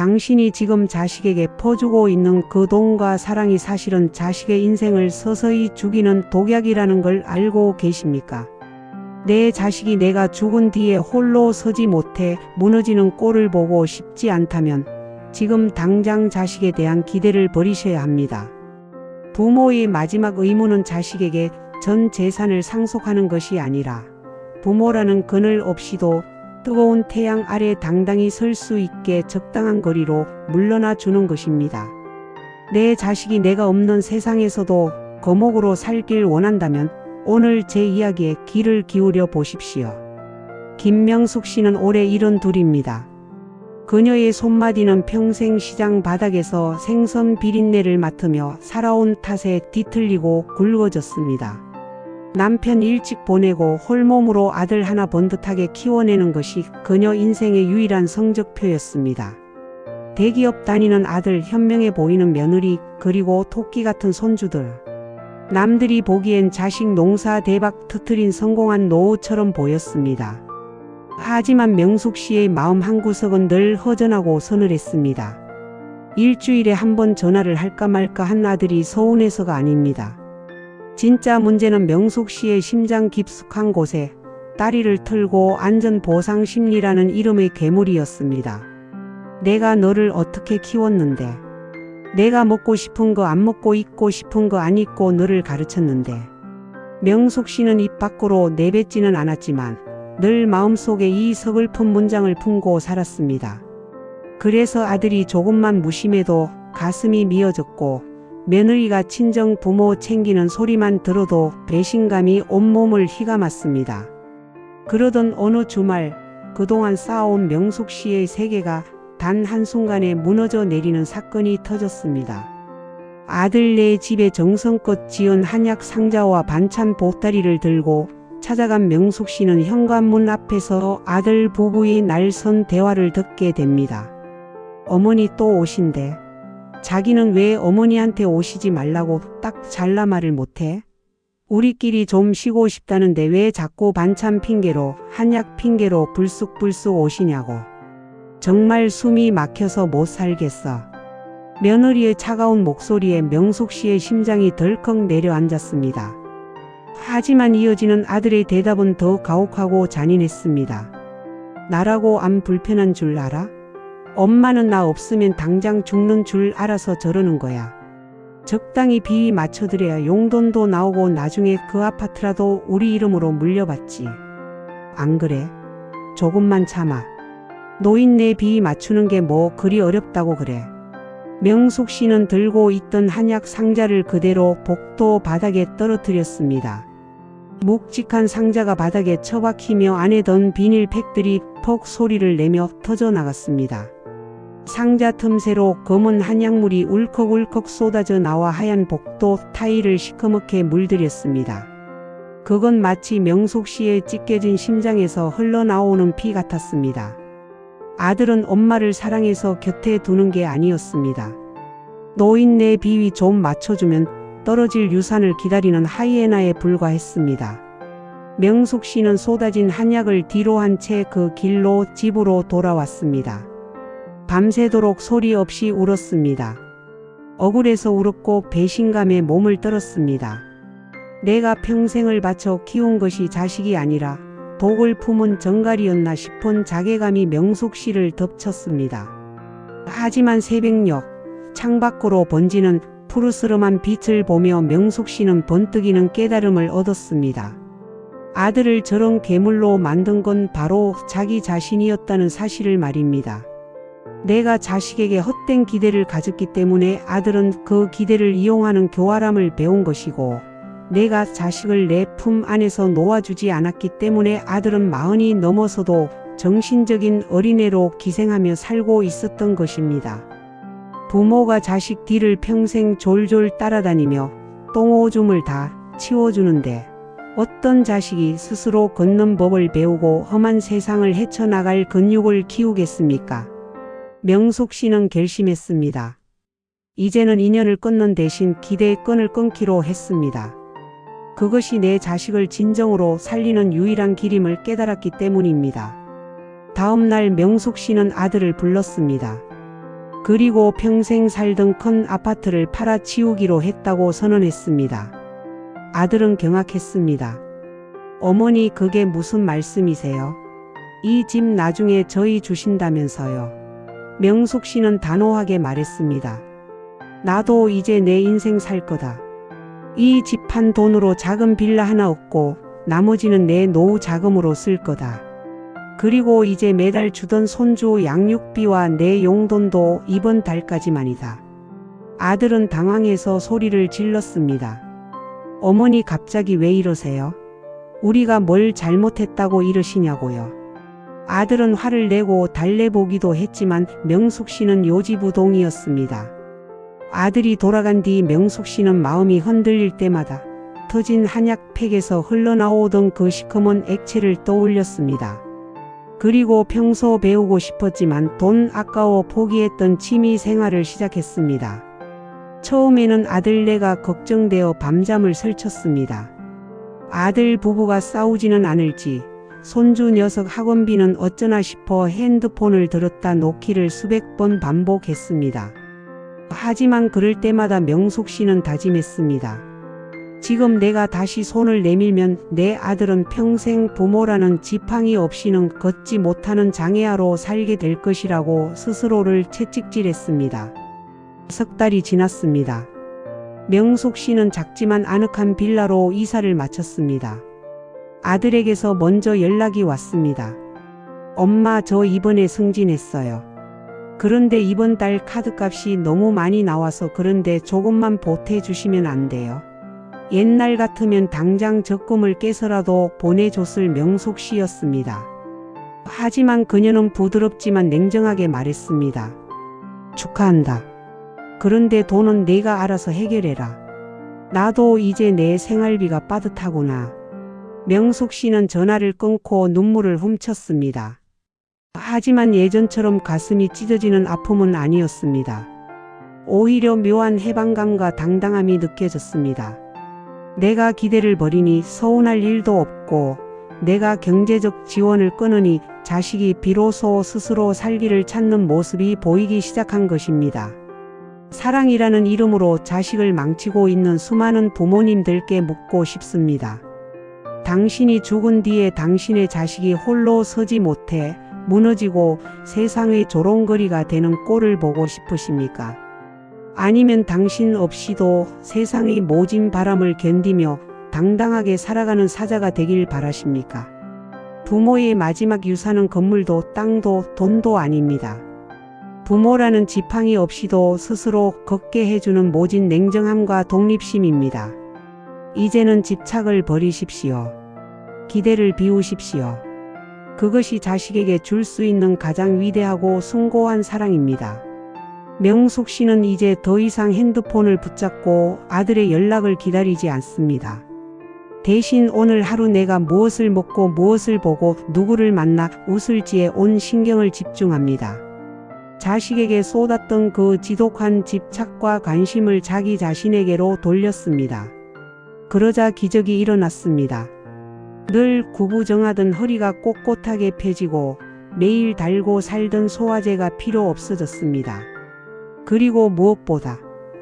당신이 지금 자식에게 퍼주고 있는 그 돈과 사랑이 사실은 자식의 인생을 서서히 죽이는 독약이라는 걸 알고 계십니까? 내 자식이 내가 죽은 뒤에 홀로 서지 못해 무너지는 꼴을 보고 싶지 않다면 지금 당장 자식에 대한 기대를 버리셔야 합니다. 부모의 마지막 의무는 자식에게 전 재산을 상속하는 것이 아니라 부모라는 그늘 없이도 뜨거운 태양 아래 당당히 설 수 있게 적당한 거리로 물러나 주는 것입니다. 내 자식이 내가 없는 세상에서도 거목으로 살길 원한다면 오늘 제 이야기에 귀를 기울여 보십시오. 김명숙 씨는 올해 72입니다. 그녀의 손마디는 평생 시장 바닥에서 생선 비린내를 맡으며 살아온 탓에 뒤틀리고 굵어졌습니다. 남편 일찍 보내고 홀몸으로 아들 하나 번듯하게 키워내는 것이 그녀 인생의 유일한 성적표였습니다. 대기업 다니는 아들, 현명해 보이는 며느리, 그리고 토끼 같은 손주들. 남들이 보기엔 자식 농사 대박 터트린 성공한 노후처럼 보였습니다. 하지만 명숙 씨의 마음 한구석은 늘 허전하고 서늘했습니다. 일주일에 한 번 전화를 할까 말까 한 아들이 서운해서가 아닙니다. 진짜 문제는 명숙 씨의 심장 깊숙한 곳에 다리를 틀고 안전보상심리라는 이름의 괴물이었습니다. 내가 너를 어떻게 키웠는데, 내가 먹고 싶은 거 안 먹고 입고 싶은 거 안 입고 너를 가르쳤는데. 명숙 씨는 입 밖으로 내뱉지는 않았지만 늘 마음속에 이 서글픈 문장을 품고 살았습니다. 그래서 아들이 조금만 무심해도 가슴이 미어졌고 며느리가 친정 부모 챙기는 소리만 들어도 배신감이 온몸을 휘감았습니다. 그러던 어느 주말 그동안 쌓아온 명숙 씨의 세계가 단 한순간에 무너져 내리는 사건이 터졌습니다. 아들네 집에 정성껏 지은 한약 상자와 반찬 보따리를 들고 찾아간 명숙 씨는 현관문 앞에서 아들 부부의 날선 대화를 듣게 됩니다. 어머니 또 오신대. 자기는 왜 어머니한테 오시지 말라고 딱 잘라 말을 못해? 우리끼리 좀 쉬고 싶다는데 왜 자꾸 반찬 핑계로 한약 핑계로 불쑥불쑥 오시냐고. 정말 숨이 막혀서 못 살겠어. 며느리의 차가운 목소리에 명숙 씨의 심장이 덜컥 내려앉았습니다. 하지만 이어지는 아들의 대답은 더 가혹하고 잔인했습니다. 나라고 안 불편한 줄 알아? 엄마는 나 없으면 당장 죽는 줄 알아서 저러는 거야. 적당히 비위 맞춰드려야 용돈도 나오고 나중에 그 아파트라도 우리 이름으로 물려받지. 안 그래? 조금만 참아. 노인네 비위 맞추는 게 뭐 그리 어렵다고 그래. 명숙 씨는 들고 있던 한약 상자를 그대로 복도 바닥에 떨어뜨렸습니다. 묵직한 상자가 바닥에 처박히며 안에 던 비닐팩들이 퍽 소리를 내며 터져나갔습니다. 상자 틈새로 검은 한약물이 울컥울컥 쏟아져 나와 하얀 복도 타일을 시커멓게 물들였습니다. 그건 마치 명숙 씨의 찢겨진 심장에서 흘러나오는 피 같았습니다. 아들은 엄마를 사랑해서 곁에 두는 게 아니었습니다. 노인네 비위 좀 맞춰주면 떨어질 유산을 기다리는 하이에나에 불과했습니다. 명숙 씨는 쏟아진 한약을 뒤로 한 채 그 길로 집으로 돌아왔습니다. 밤새도록 소리 없이 울었습니다. 억울해서 울었고 배신감에 몸을 떨었습니다. 내가 평생을 바쳐 키운 것이 자식이 아니라 독을 품은 정갈이었나 싶은 자괴감이 명숙 씨를 덮쳤습니다. 하지만 새벽녘 창밖으로 번지는 푸르스름한 빛을 보며 명숙 씨는 번뜩이는 깨달음을 얻었습니다. 아들을 저런 괴물로 만든 건 바로 자기 자신이었다는 사실을 말입니다. 내가 자식에게 헛된 기대를 가졌기 때문에 아들은 그 기대를 이용하는 교활함을 배운 것이고, 내가 자식을 내 품 안에서 놓아주지 않았기 때문에 아들은 40이 넘어서도 정신적인 어린애로 기생하며 살고 있었던 것입니다. 부모가 자식 뒤를 평생 졸졸 따라다니며 똥오줌을 다 치워주는데 어떤 자식이 스스로 걷는 법을 배우고 험한 세상을 헤쳐나갈 근육을 키우겠습니까? 명숙 씨는 결심했습니다. 이제는 인연을 끊는 대신 기대의 끈을 끊기로 했습니다. 그것이 내 자식을 진정으로 살리는 유일한 길임을 깨달았기 때문입니다. 다음 날 명숙 씨는 아들을 불렀습니다. 그리고 평생 살던 큰 아파트를 팔아치우기로 했다고 선언했습니다. 아들은 경악했습니다. 어머니, 그게 무슨 말씀이세요? 이 집 나중에 저희 주신다면서요. 명숙 씨는 단호하게 말했습니다. 나도 이제 내 인생 살 거다. 이 집 판 돈으로 작은 빌라 하나 얻고 나머지는 내 노후 자금으로 쓸 거다. 그리고 이제 매달 주던 손주 양육비와 내 용돈도 이번 달까지만이다. 아들은 당황해서 소리를 질렀습니다. 어머니, 갑자기 왜 이러세요? 우리가 뭘 잘못했다고 이러시냐고요. 아들은 화를 내고 달래보기도 했지만 명숙 씨는 요지부동이었습니다. 아들이 돌아간 뒤 명숙 씨는 마음이 흔들릴 때마다 터진 한약팩에서 흘러나오던 그 시커먼 액체를 떠올렸습니다. 그리고 평소 배우고 싶었지만 돈 아까워 포기했던 취미 생활을 시작했습니다. 처음에는 아들네가 걱정되어 밤잠을 설쳤습니다. 아들 부부가 싸우지는 않을지, 손주 녀석 학원비는 어쩌나 싶어 핸드폰을 들었다 놓기를 수백 번 반복했습니다. 하지만 그럴 때마다 명숙 씨는 다짐했습니다. 지금 내가 다시 손을 내밀면 내 아들은 평생 부모라는 지팡이 없이는 걷지 못하는 장애아로 살게 될 것이라고 스스로를 채찍질했습니다. 석 달이 지났습니다. 명숙 씨는 작지만 아늑한 빌라로 이사를 마쳤습니다. 아들에게서 먼저 연락이 왔습니다. 엄마, 저 이번에 승진했어요. 그런데 이번 달 카드값이 너무 많이 나와서 그런데 조금만 보태주시면 안 돼요? 옛날 같으면 당장 적금을 깨서라도 보내줬을 명숙 씨였습니다. 하지만 그녀는 부드럽지만 냉정하게 말했습니다. 축하한다. 그런데 돈은 네가 알아서 해결해라. 나도 이제 내 생활비가 빠듯하구나. 명숙 씨는 전화를 끊고 눈물을 훔쳤습니다. 하지만 예전처럼 가슴이 찢어지는 아픔은 아니었습니다. 오히려 묘한 해방감과 당당함이 느껴졌습니다. 내가 기대를 버리니 서운할 일도 없고, 내가 경제적 지원을 끊으니 자식이 비로소 스스로 살기를 찾는 모습이 보이기 시작한 것입니다. 사랑이라는 이름으로 자식을 망치고 있는 수많은 부모님들께 묻고 싶습니다. 당신이 죽은 뒤에 당신의 자식이 홀로 서지 못해 무너지고 세상의 조롱거리가 되는 꼴을 보고 싶으십니까? 아니면 당신 없이도 세상의 모진 바람을 견디며 당당하게 살아가는 사자가 되길 바라십니까? 부모의 마지막 유산은 건물도 땅도 돈도 아닙니다. 부모라는 지팡이 없이도 스스로 걷게 해주는 모진 냉정함과 독립심입니다. 이제는 집착을 버리십시오. 기대를 비우십시오. 그것이 자식에게 줄 수 있는 가장 위대하고 숭고한 사랑입니다. 명숙 씨는 이제 더 이상 핸드폰을 붙잡고 아들의 연락을 기다리지 않습니다. 대신 오늘 하루 내가 무엇을 먹고 무엇을 보고 누구를 만나 웃을지에 온 신경을 집중합니다. 자식에게 쏟았던 그 지독한 집착과 관심을 자기 자신에게로 돌렸습니다. 그러자 기적이 일어났습니다. 늘 구부정하던 허리가 꼿꼿하게 펴지고 매일 달고 살던 소화제가 필요 없어졌습니다. 그리고 무엇보다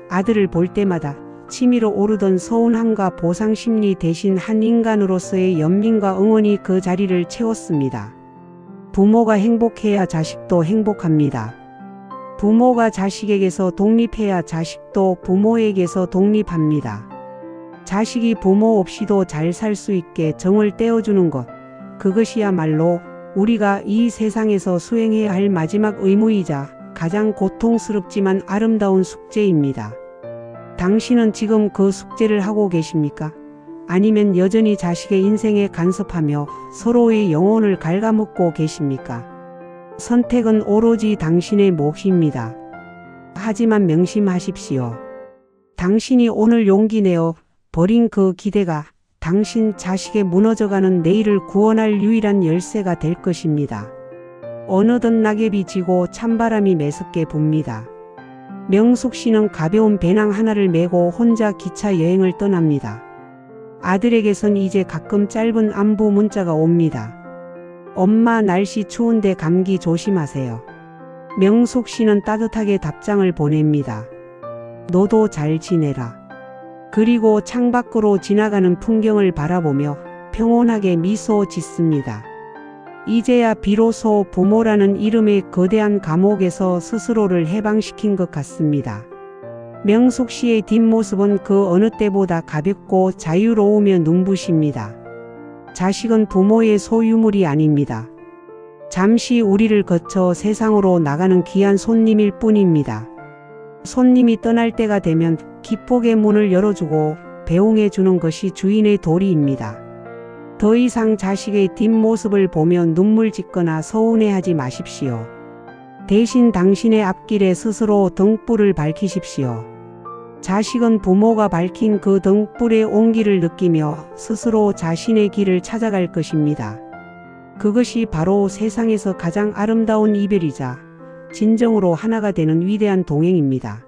아들을 볼 때마다 치밀어 오르던 서운함과 보상심리 대신 한 인간으로서의 연민과 응원이 그 자리를 채웠습니다. 부모가 행복해야 자식도 행복합니다. 부모가 자식에게서 독립해야 자식도 부모에게서 독립합니다. 자식이 부모 없이도 잘 살 수 있게 정을 떼어주는 것, 그것이야말로 우리가 이 세상에서 수행해야 할 마지막 의무이자 가장 고통스럽지만 아름다운 숙제입니다. 당신은 지금 그 숙제를 하고 계십니까? 아니면 여전히 자식의 인생에 간섭하며 서로의 영혼을 갉아먹고 계십니까? 선택은 오로지 당신의 몫입니다. 하지만 명심하십시오. 당신이 오늘 용기 내어 버린 그 기대가 당신 자식의 무너져가는 내일을 구원할 유일한 열쇠가 될 것입니다. 어느덧 낙엽이 지고 찬바람이 매섭게 붑니다. 명숙 씨는 가벼운 배낭 하나를 메고 혼자 기차 여행을 떠납니다. 아들에게선 이제 가끔 짧은 안부 문자가 옵니다. 엄마, 날씨 추운데 감기 조심하세요. 명숙 씨는 따뜻하게 답장을 보냅니다. 너도 잘 지내라. 그리고 창밖으로 지나가는 풍경을 바라보며 평온하게 미소 짓습니다. 이제야 비로소 부모라는 이름의 거대한 감옥에서 스스로를 해방시킨 것 같습니다. 명숙 씨의 뒷모습은 그 어느 때보다 가볍고 자유로우며 눈부십니다. 자식은 부모의 소유물이 아닙니다. 잠시 우리를 거쳐 세상으로 나가는 귀한 손님일 뿐입니다. 손님이 떠날 때가 되면 기폭의 문을 열어주고 배웅해 주는 것이 주인의 도리입니다. 더 이상 자식의 뒷모습을 보며 눈물 짓거나 서운해하지 마십시오. 대신 당신의 앞길에 스스로 등불을 밝히십시오. 자식은 부모가 밝힌 그 등불의 온기를 느끼며 스스로 자신의 길을 찾아갈 것입니다. 그것이 바로 세상에서 가장 아름다운 이별이자 진정으로 하나가 되는 위대한 동행입니다.